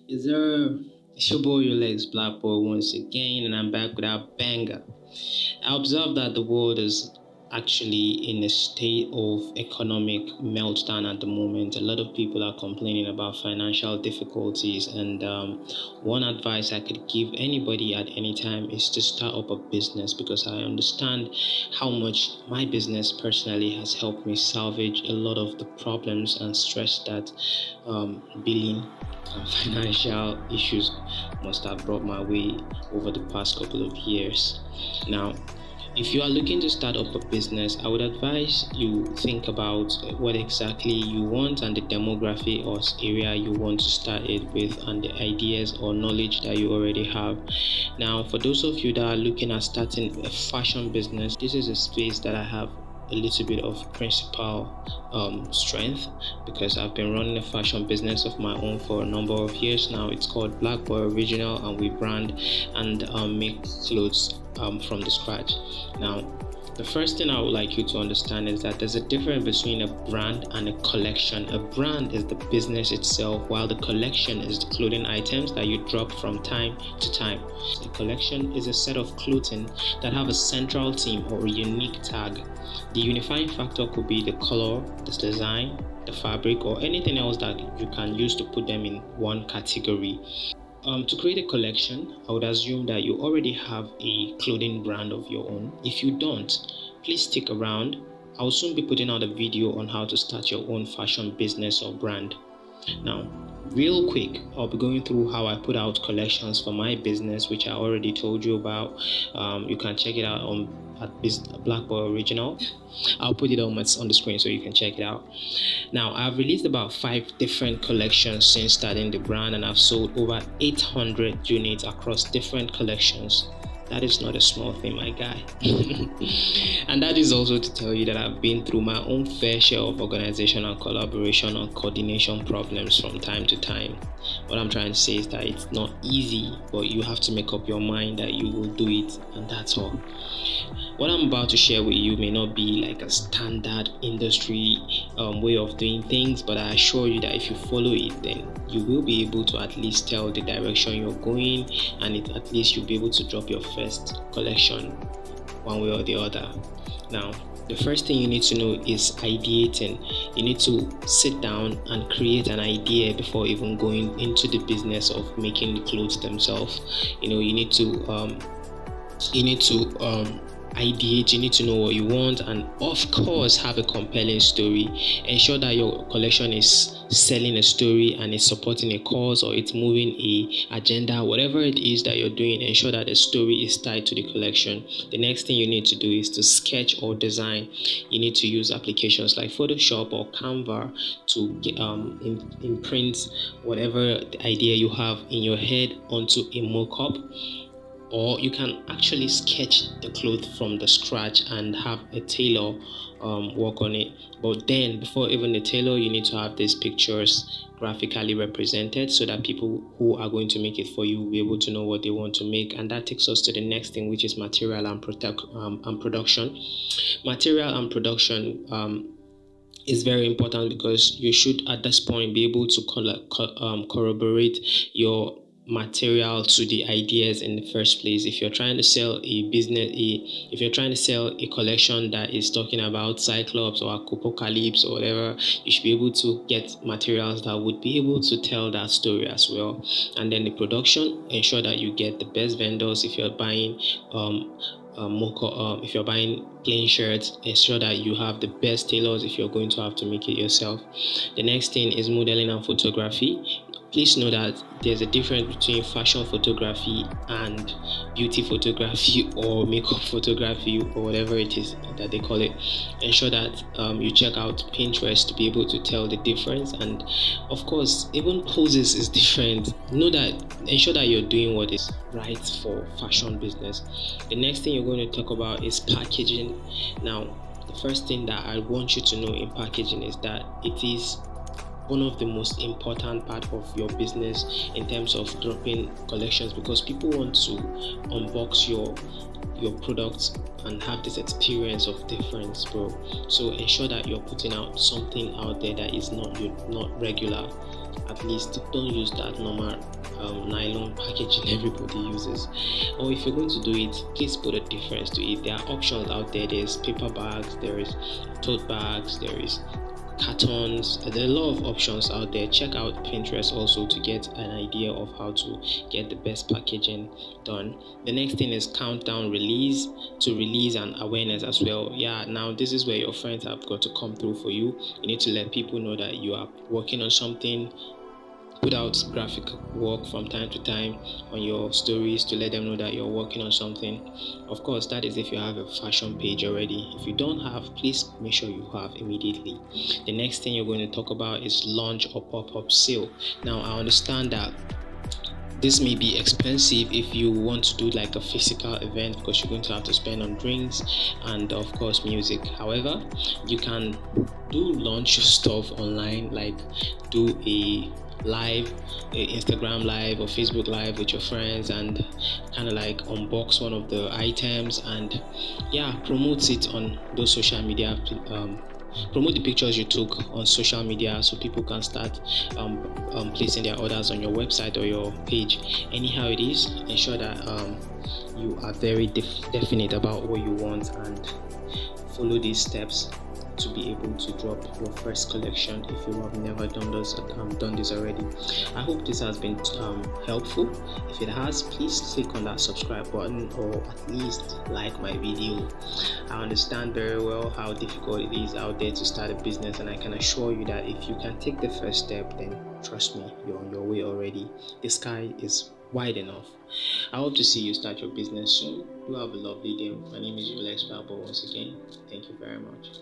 Is there it's your boy your legs black boy once again and I'm back with our banger. I observe that the world is actually in a state of economic meltdown at the moment. A lot of people are complaining about financial difficulties, and one advice I could give anybody at any time is to start up a business because I understand how much my business personally has helped me salvage a lot of the problems and stress that billing and financial issues must have brought my way over the past couple of years. Now, if you are looking to start up a business, I would advise you think about what exactly you want and the demography or area you want to start it with and the ideas or knowledge that you already have. Now, for those of you that are looking at starting a fashion business, this is a space that I have a little bit of principal strength because I've been running a fashion business of my own for a number of years now. It's called Black Boy Original, and we brand and make clothes from the scratch. Now, the first thing I would like you to understand is that there's a difference between a brand and a collection. A brand is the business itself, while the collection is the clothing items that you drop from time to time. A collection is a set of clothing that have a central theme or a unique tag. The unifying factor could be the color, the design, the fabric, or anything else that you can use to put them in one category. To create a collection, I would assume that you already have a clothing brand of your own. If you don't, please stick around. I'll soon be putting out a video on how to start your own fashion business or brand. Now, real quick, I'll be going through how I put out collections for my business, which I already told you about. You can check it out on at Black Boy Original. I'll put it on the screen so you can check it out. Now, I've released about 5 different collections since starting the brand, and I've sold over 800 units across different collections. That is not a small thing, my guy. And that is also to tell you that I've been through my own fair share of organizational collaboration and coordination problems from time to time. What I'm trying to say is that it's not easy, but you have to make up your mind that you will do it, and that's all. What I'm about to share with you may not be like a standard industry way of doing things, but I assure you that if you follow it, then you will be able to at least tell the direction you're going, and at least you'll be able to drop your first collection one way or the other. Now, the first thing you need to know is ideating. You need to sit down and create an idea before even going into the business of making the clothes themselves. You need to ideate. You need to know what you want, and of course have a compelling story. Ensure that your collection is selling a story and it's supporting a cause or it's moving a agenda, whatever it is that you're doing. Ensure that the story is tied to the collection. The next thing you need to do is to sketch or design. You need to use applications like Photoshop or Canva to imprint whatever idea you have in your head onto a mock-up, or you can actually sketch the cloth from the scratch and have a tailor work on it. But then before even the tailor, you need to have these pictures graphically represented so that people who are going to make it for you will be able to know what they want to make. And that takes us to the next thing, which is material and production. Material and production is very important because you should at this point be able to corroborate your material to the ideas in the first place. If you're trying to sell if you're trying to sell a collection that is talking about Cyclops or Apocalypse or whatever, you should be able to get materials that would be able to tell that story as well. And then the production, ensure that you get the best vendors. If you're buying if you're buying plain shirts, ensure that you have the best tailors if you're going to have to make it yourself. The next thing is modeling and photography. Please know that there's a difference between fashion photography and beauty photography or makeup photography or whatever it is that they call it. Ensure that you check out Pinterest to be able to tell the difference, and of course even poses is different. Ensure that you're doing what is right for fashion business. The next thing you're going to talk about is packaging. Now, the first thing that I want you to know in packaging is that it is one of the most important part of your business in terms of dropping collections, because people want to unbox your products and have this experience of difference, bro. So ensure that you're putting out something out there that is not regular. At least don't use that normal nylon packaging everybody uses. Or if you're going to do it, please put a difference to it. There are options out there. There's paper bags, there is tote bags, there is cartons. There are a lot of options out there. Check out Pinterest also to get an idea of how to get the best packaging done. The next thing is countdown release, to release and awareness as well. Yeah, now this is where your friends have got to come through for you. You need to let people know that you are working on something. Put out graphic work from time to time on your stories to let them know that you're working on something. Of course, that is if you have a fashion page already. If you don't have, please make sure you have immediately. The next thing you're going to talk about is launch or pop-up sale. Now, I understand that this may be expensive if you want to do like a physical event, because you're going to have to spend on drinks and of course music. However, you can do launch your stuff online, like do a live, a Instagram live or Facebook live with your friends, and kind of like unbox one of the items and yeah, promote it on those social media, promote the pictures you took on social media so people can start placing their orders on your website or your page. Anyhow it is, ensure that you are very definite about what you want and follow these steps to be able to drop your first collection if you have never done this already. I hope this has been helpful. If it has, please click on that subscribe button or at least like my video. I understand very well how difficult it is out there to start a business, and I can assure you that if you can take the first step, then trust me, you're on your way already. The sky is wide enough. I hope to see you start your business soon. You have a lovely day. My name is Yulex Balbo once again. Thank you very much.